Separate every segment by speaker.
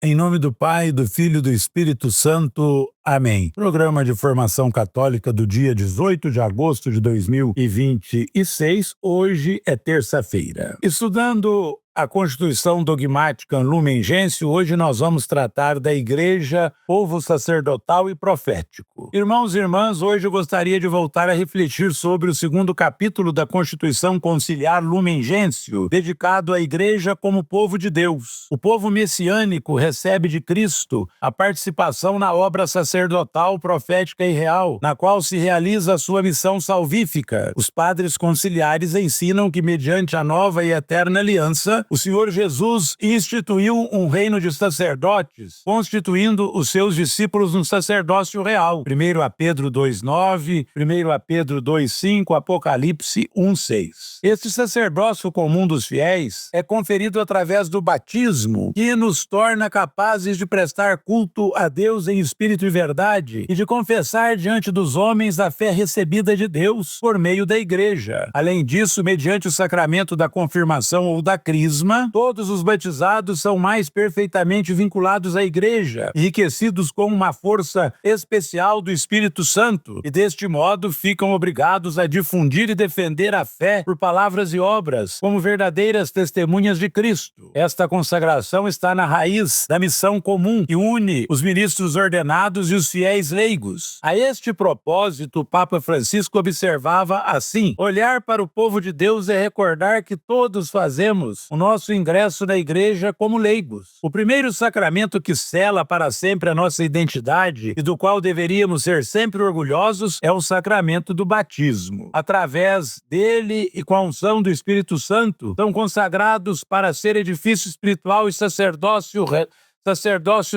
Speaker 1: Em nome do Pai, do Filho e do Espírito Santo. Amém. Programa de Formação Católica do dia 18 de agosto de 2026. Hoje é terça-feira. Estudando a Constituição Dogmática Lumen Gentium, hoje nós vamos tratar da Igreja, povo sacerdotal e profético. Irmãos e irmãs, hoje eu gostaria de voltar a refletir sobre o segundo capítulo da Constituição Conciliar Lumen Gentium, dedicado à Igreja como povo de Deus. O povo messiânico recebe de Cristo a participação na obra sacerdotal, profética e real, na qual se realiza a sua missão salvífica. Os padres conciliares ensinam que, mediante a nova e eterna aliança, o Senhor Jesus instituiu um reino de sacerdotes, constituindo os seus discípulos no sacerdócio real. 1 a Pedro 2,9, 1 a Pedro 2,5, Apocalipse 1,6. Este sacerdócio comum dos fiéis é conferido através do batismo, que nos torna capazes de prestar culto a Deus em espírito e verdade e de confessar diante dos homens a fé recebida de Deus por meio da Igreja. Além disso, mediante o sacramento da confirmação ou da crisma, todos os batizados são mais perfeitamente vinculados à Igreja, enriquecidos com uma força especial do Espírito Santo, e deste modo ficam obrigados a difundir e defender a fé por palavras e obras, como verdadeiras testemunhas de Cristo. Esta consagração está na raiz da missão comum que une os ministros ordenados e os fiéis leigos. A este propósito, o Papa Francisco observava assim: olhar para o povo de Deus é recordar que todos fazemos o nosso ingresso na Igreja como leigos. O primeiro sacramento que sela para sempre a nossa identidade e do qual deveríamos ser sempre orgulhosos é o sacramento do batismo. Através dele e com a unção do Espírito Santo, são consagrados para ser edifício espiritual e sacerdócio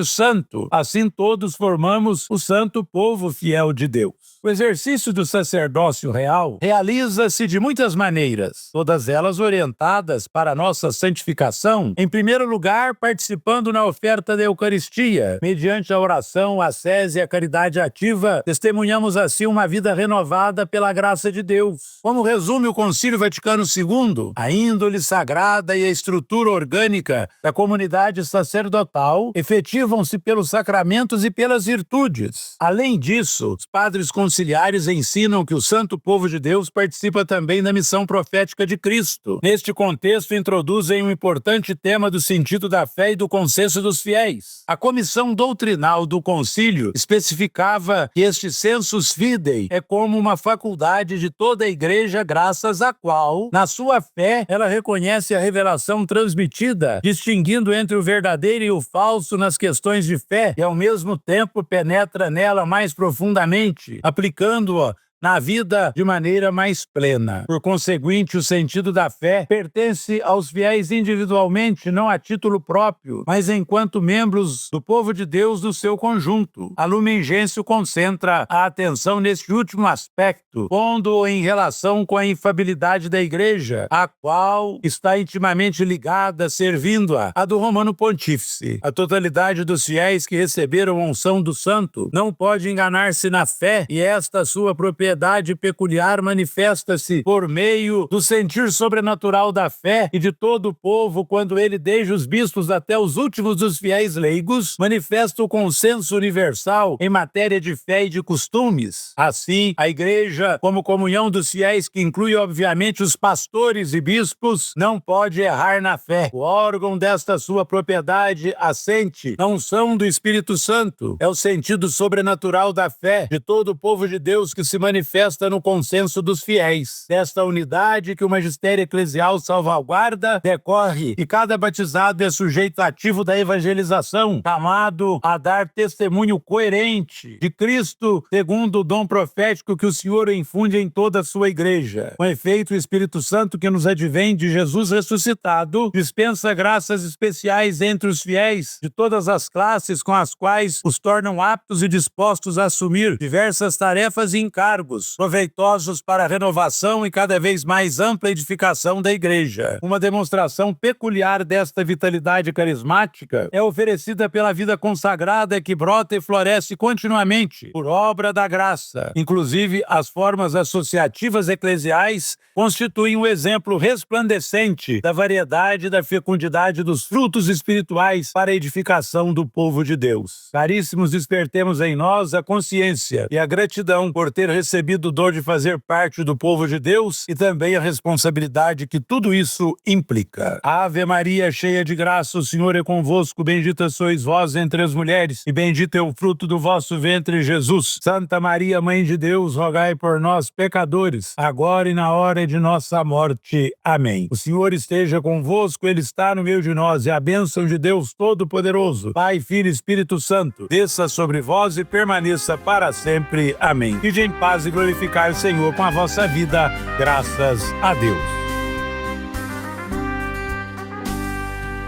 Speaker 1: santo. Assim todos formamos o santo povo fiel de Deus. O exercício do sacerdócio real realiza-se de muitas maneiras, todas elas orientadas para a nossa santificação. Em primeiro lugar, participando na oferta da Eucaristia, mediante a oração, a ascese e a caridade ativa, testemunhamos assim uma vida renovada pela graça de Deus. Como resume o Concílio Vaticano II, a índole sagrada e a estrutura orgânica da comunidade sacerdotal efetivam-se pelos sacramentos e pelas virtudes. Além disso, os padres conciliares ensinam que o santo povo de Deus participa também da missão profética de Cristo. Neste contexto, introduzem um importante tema do sentido da fé e do consenso dos fiéis. A comissão doutrinal do concílio especificava que este sensus fidei é como uma faculdade de toda a Igreja, graças à qual, na sua fé, ela reconhece a revelação transmitida, distinguindo entre o verdadeiro e o falso nas questões de fé, e ao mesmo tempo penetra nela mais profundamente, aplicando-a na vida de maneira mais plena. Por conseguinte, o sentido da fé pertence aos fiéis individualmente, não a título próprio, mas enquanto membros do povo de Deus do seu conjunto. A Lumen Gentium concentra a atenção neste último aspecto, pondo-o em relação com a infabilidade da Igreja, a qual está intimamente ligada, servindo-a, a do Romano Pontífice. A totalidade dos fiéis que receberam a unção do Santo não pode enganar-se na fé, e esta sua propriedade peculiar manifesta-se por meio do sentir sobrenatural da fé e de todo o povo, quando ele, desde os bispos até os últimos dos fiéis leigos, manifesta o consenso universal em matéria de fé e de costumes. Assim, a Igreja, como comunhão dos fiéis, que inclui obviamente os pastores e bispos, não pode errar na fé. O órgão desta sua propriedade assente na unção do Espírito Santo. É o sentido sobrenatural da fé de todo o povo de Deus que se manifesta no consenso dos fiéis. Desta unidade que o magistério eclesial salvaguarda, decorre que cada batizado é sujeito ativo da evangelização, chamado a dar testemunho coerente de Cristo, segundo o dom profético que o Senhor infunde em toda a sua Igreja. Com efeito, o Espírito Santo que nos advém de Jesus ressuscitado dispensa graças especiais entre os fiéis de todas as classes, com as quais os tornam aptos e dispostos a assumir diversas tarefas e encargos, cargos, proveitosos para a renovação e cada vez mais ampla edificação da Igreja. Uma demonstração peculiar desta vitalidade carismática é oferecida pela vida consagrada que brota e floresce continuamente, por obra da graça. Inclusive, as formas associativas eclesiais constituem um exemplo resplandecente da variedade e da fecundidade dos frutos espirituais para a edificação do povo de Deus. Caríssimos, despertemos em nós a consciência e a gratidão por ter recebido o dom de fazer parte do povo de Deus e também a responsabilidade que tudo isso implica. Ave Maria, cheia de graça, o Senhor é convosco, bendita sois vós entre as mulheres, e bendito é o fruto do vosso ventre, Jesus. Santa Maria, Mãe de Deus, rogai por nós, pecadores, agora e na hora de nossa morte. Amém. O Senhor esteja convosco, Ele está no meio de nós, e a bênção de Deus Todo-Poderoso, Pai, Filho e Espírito Santo, desça sobre vós e permaneça para sempre. Amém. Ide em paz e glorificar o Senhor com a vossa vida. Graças a Deus.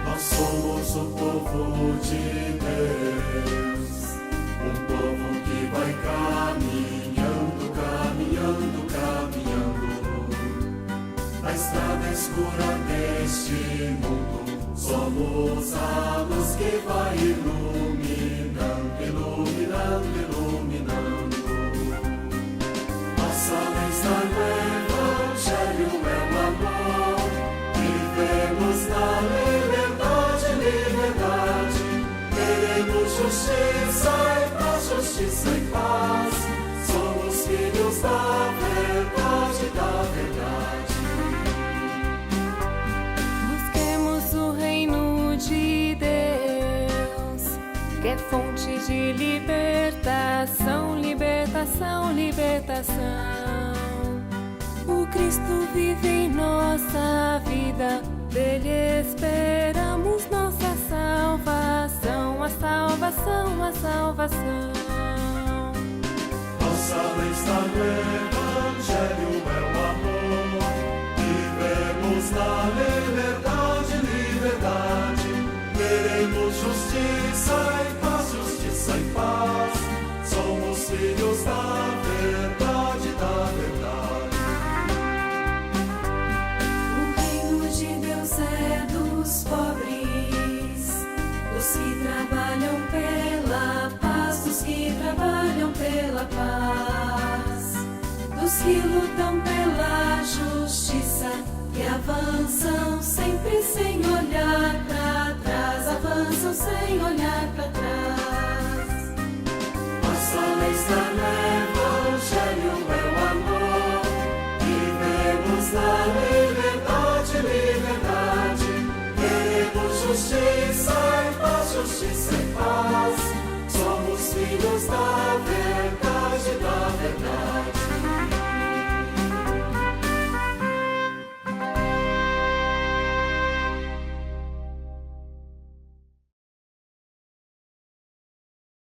Speaker 2: Nós somos o povo de Deus, um povo que vai caminhando, caminhando, caminhando. Na estrada escura deste mundo, somos a luz que vai iluminando, iluminando, iluminando. Nossa lei está no Evangelho, é o amor. Vivemos na liberdade, liberdade. Queremos justiça e paz, justiça e paz. Somos filhos da verdade, da verdade.
Speaker 3: Busquemos o reino de Deus, que é fonte de libertação, libertação, libertação. O Cristo vive em nossa vida, dele esperamos nossa salvação, a salvação, a salvação.
Speaker 2: Nossa lei está no Evangelho, é o amor. Vivemos na liberdade, liberdade. Queremos justiça e paz, justiça e paz. Somos filhos da verdade, da verdade.
Speaker 4: O reino de Deus é dos pobres, dos que trabalham pela paz, dos que trabalham pela paz, dos que lutam pela justiça, que avançam sempre sem olhar para trás, avançam sem olhar para trás.
Speaker 2: Nossa lei está no Evangelho, é o amor. Vivemos na liberdade, liberdade. Queremos justiça e paz, justiça e paz.